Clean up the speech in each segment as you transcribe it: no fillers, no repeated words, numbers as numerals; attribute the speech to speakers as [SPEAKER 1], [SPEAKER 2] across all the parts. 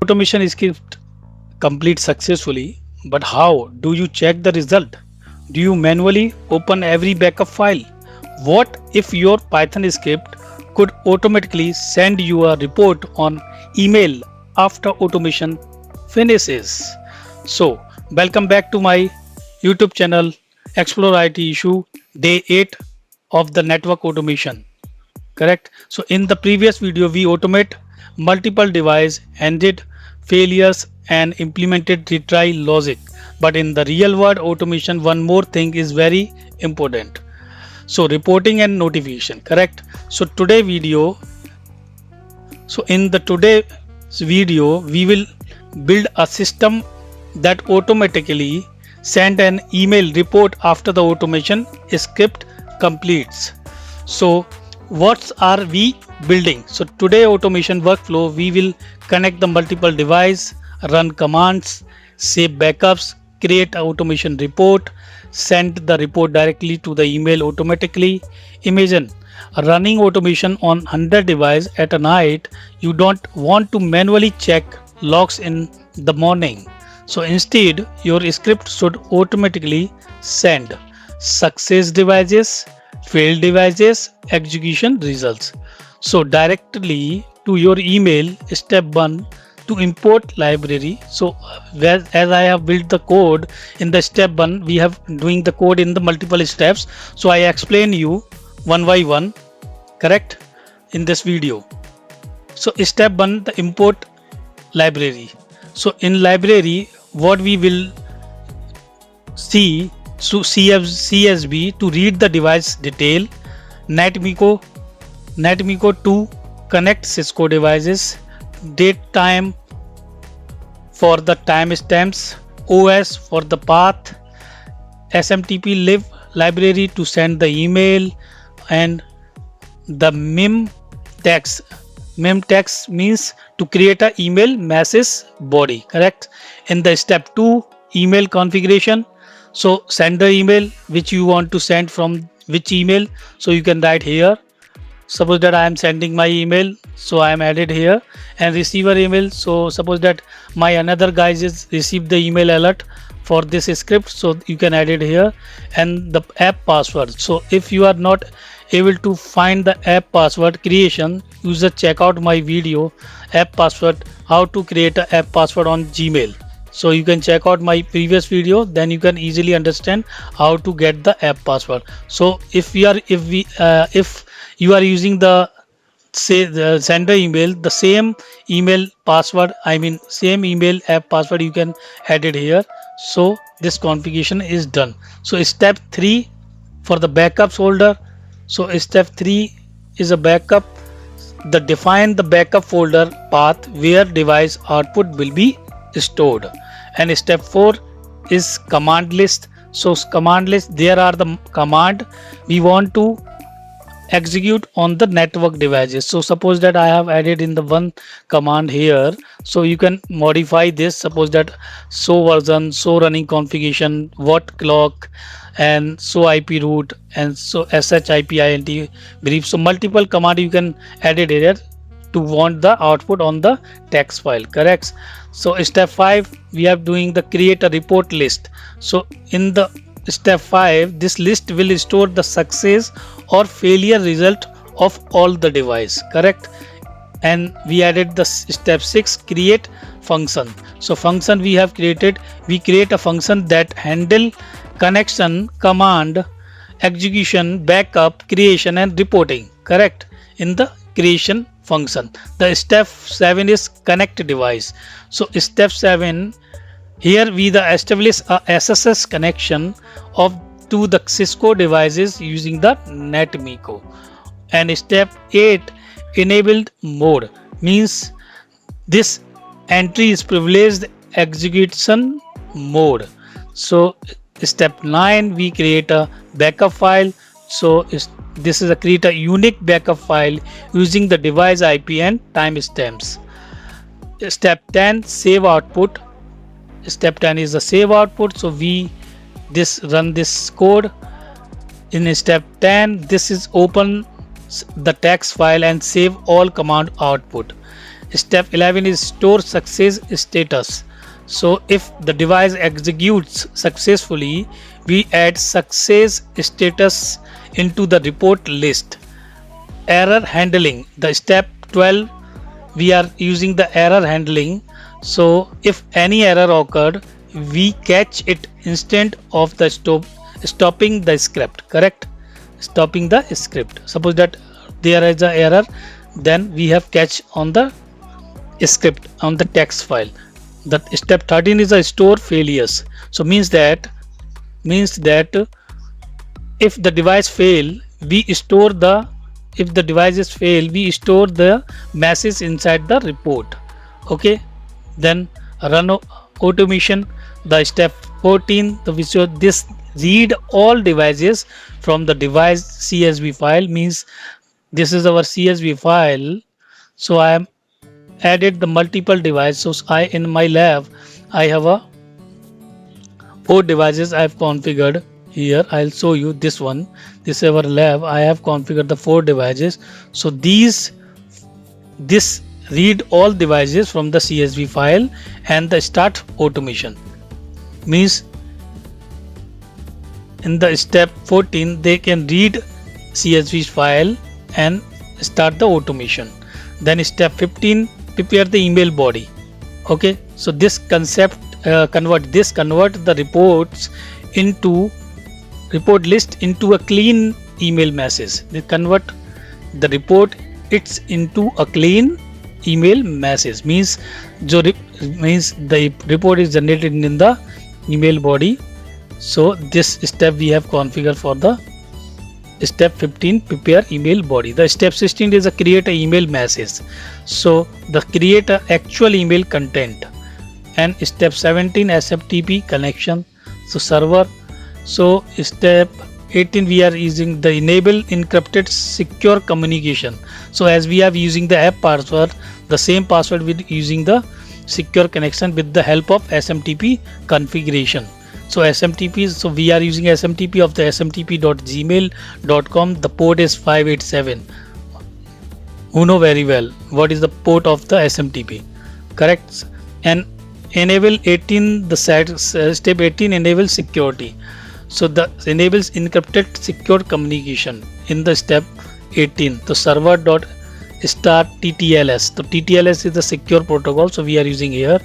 [SPEAKER 1] Automation script complete successfully, but how do you check the result? Do you manually open every backup file? What if your Python script could automatically send you a report on email after automation finishes? So, welcome back to my YouTube channel Explore IT Issue Day 8 of the network automation. Correct. So in the previous video we automate multiple device, ended failures and implemented retry logic, but in the real world automation one more thing is very important. So reporting and notification. Correct. So in the today's video we will build a system that automatically send an email report after the automation script completes. So what are we building? So today automation workflow, we will connect the multiple device, run commands, save backups, create automation report, send the report directly to the email automatically. Imagine running automation on 100 device at a night. You don't want to manually check logs in the morning. So instead your script should automatically send success devices, failed devices, execution results. So directly to your email. Step 1, to import library. So as I have built the code in the step 1, we have doing the code in the multiple steps. So I explain you one by one, correct, in this video. So step 1, the import library. So in library what we will see, so CSV to read the device detail, Netmiko to connect Cisco devices, date time for the timestamps, OS for the path, SMTP live library to send the email, and the mem text. Mem text means to create a email message body, correct. In the step 2, email configuration. So sender email, which you want to send from which email, so you can write here. Suppose that I am sending my email, so I am added here. And receiver email, so suppose that my another guys is received the email alert for this script, so you can add it here. And the app password, so if you are not able to find the app password creation, you just check out my video app password, how to create a app password on Gmail. So you can check out my previous video, then you can easily understand how to get the app password. So if you are using the say the sender email, the same email password, same email app password, you can add it here. So this configuration is done. So step 3 for the backups folder. So step 3 is a backup. Define the backup folder path where device output will be stored. And step 4 is command list. So command list, there are the command we want to execute on the network devices. So suppose that I have added in the one command here, so you can modify this. Suppose that show version, show running configuration, what clock, and show IP route, and so shipint brief. So multiple command you can add it here to want the output on the text file, correct. So step 5, we are doing the create a report list. So in the step 5, this list will store the success or failure result of all the device, correct. And we added the step 6, create function. So function we have created, we create a function that handle connection, command, execution, backup, creation and reporting, correct, in the creation function. The step 7 is connect device. So step 7, here we establish a SSH connection of to the Cisco devices using the Netmiko. And step 8, enabled mode, means this entry is privileged execution mode. So step 9, we create a backup file. So this is a create a unique backup file using the device IP and timestamps. Step 10, save output. Step 10 is the save output. So we run this code. In step 10, this is open the text file and save all command output. Step 11 is store success status. So if the device executes successfully, we add success status into the report list. Error handling, the step 12, we are using the error handling. So if any error occurred, we catch it instant of the stopping the script. Correct, stopping the script. Suppose that there is an error, then we have catch on the script on the text file. The step 13 is a store failures. So means that if the device fail, we store the if the devices fail, we store the message inside the report. Okay, then run automation. The step 14, the visual, this read all devices from the device CSV file, means this is our CSV file. So I am added the multiple device. So I in my lab I have a 4 devices I have configured here. I'll show you this one. This is our lab. I have configured the 4 devices. So this read all devices from the CSV file, and the start automation means in the step 14 they can read CSV file and start the automation. Then step 15, prepare the email body. Okay, so this concept convert the reports into report list into a clean email message. They convert the report it's into a clean email message, means the report is generated in the email body. So this step we have configured for the step 15, prepare email body. The step 16 is a create a email message. So the create a actual email content. And step 17, SMTP connection, so server. So step 18, we are using the enable encrypted secure communication. So as we are using the app password, the same password with using the secure connection with the help of SMTP configuration. So SMTP, so we are using SMTP of the smtp.gmail.com. the port is 587. Who know very well what is the port of the SMTP, correct? And enable 18, the step 18 enables security. So the enables encrypted secure communication in the step 18. The server dot start TTLS. So TTLS is the secure protocol, so we are using here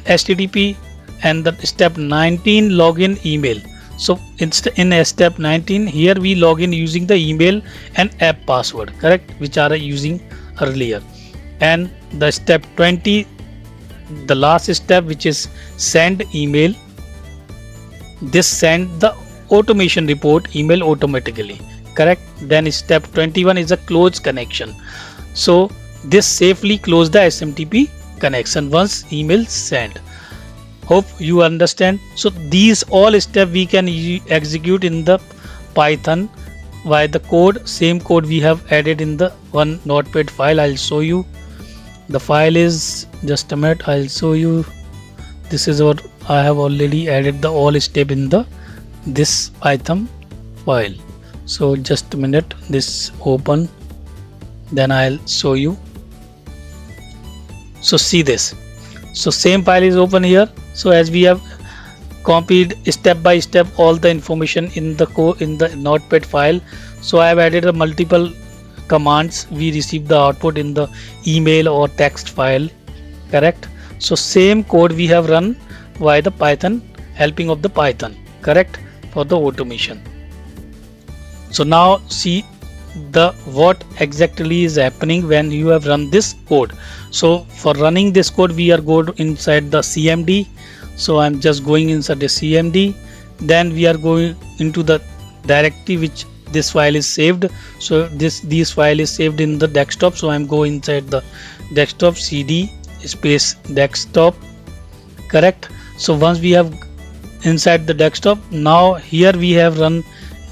[SPEAKER 1] HTTP. And the step 19, login email. So in step 19 here we log in using the email and app password, correct, which are using earlier. And the step 20, the last step, which is send email. This send the automation report email automatically, correct. Then step 21 is a close connection. So this safely close the SMTP connection once email sent. Hope you understand. So these all steps we can execute in the Python via the code, same code we have added in the one notepad file. I'll show you. The file is, just a minute, I'll show you. This is what I have already added the all step in the this Python file. So just a minute, this open, then I'll show you. So see this. So same file is open here. So as we have copied step by step all the information in the code in the notepad file, so I have added a multiple commands. We receive the output in the email or text file, correct. So same code we have run via the Python, helping of the Python, correct, for the automation. So now see the what exactly is happening when you have run this code. So for running this code we are going inside the CMD. So I'm just going inside the CMD, then we are going into the directory which this file is saved. So this file is saved in the desktop, so I'm going inside the desktop, CD space desktop, correct. So once we have inside the desktop, now here we have run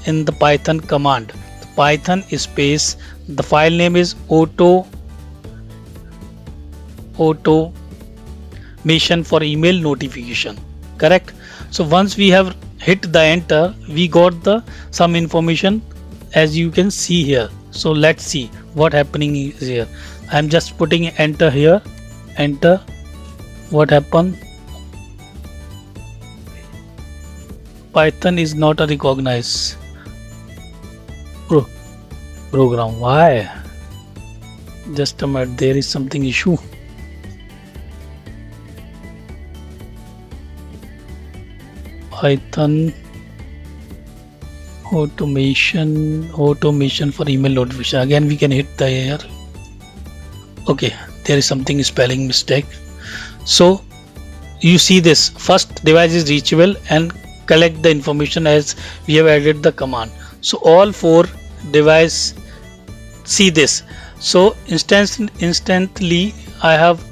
[SPEAKER 1] in the Python command, the Python space, the file name is automation for email notification, correct. So once we have hit the enter, we got the some information as you can see here. So let's see what happening is here. I'm just putting enter here. enter. What happened? Python is not a recognized program. Why? Just a minute, there is something issue. Python automation for email notification. Again we can hit the error. Okay, there is something spelling mistake. So you see this first device is reachable and collect the information as we have added the command. So all 4 device see this. So instantly I have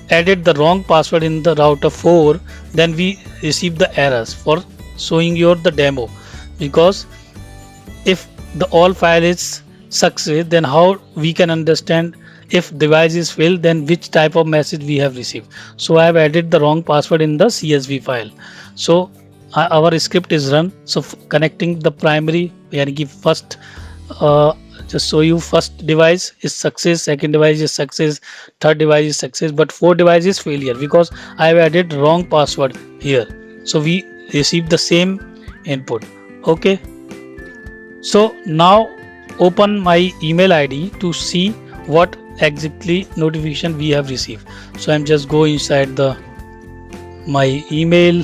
[SPEAKER 1] added the wrong password in the router 4, then we receive the errors for showing your the demo, because if the all file is success, then how we can understand if device is failed, then which type of message we have received. So I have added the wrong password in the CSV file. So our script is run. So connecting the primary, yani first just show you, first device is success, second device is success, third device is success, but 4 device is failure because I have added wrong password here. So we receive the same input. Okay, so now open my email ID to see what exactly notification we have received. So I'm just go inside the my email.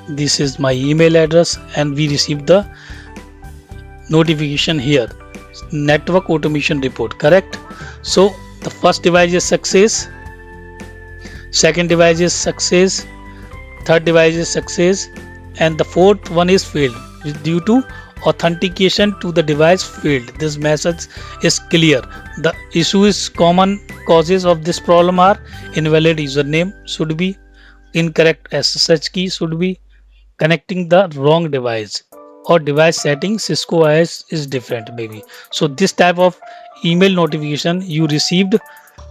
[SPEAKER 1] This is my email address and we received the notification here, network automation report, correct? So the first device is success, second device is success, third device is success, and the fourth one is failed due to authentication to the device failed. This message is clear. The issue is common causes of this problem are invalid username should be, incorrect SSH key should be, connecting the wrong device, or device setting Cisco OS is different maybe. So this type of email notification you received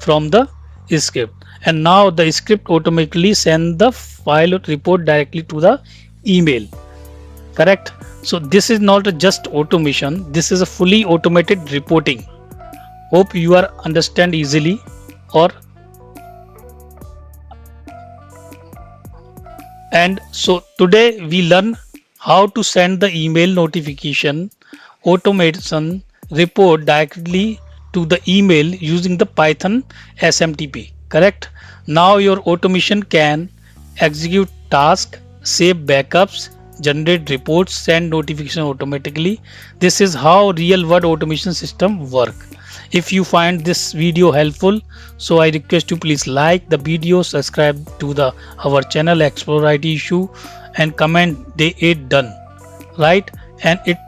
[SPEAKER 1] from the script, and now the script automatically send the file report directly to the email, correct? So this is not just automation, this is a fully automated reporting. Hope you are understand easily. And so today we learn how to send the email notification automation report directly to the email using the Python SMTP, correct? Now your automation can execute tasks, save backups, generate reports, send notification automatically. This is how real world automation system work. If you find this video helpful, so I request you please like the video, subscribe to the our channel Explore IT Issue, and comment day 8 done, right? And it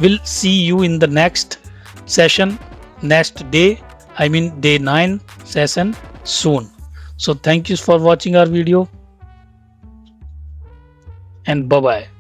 [SPEAKER 1] will see you in the next session, next day, I mean day 9 session soon. So thank you for watching our video, and bye bye.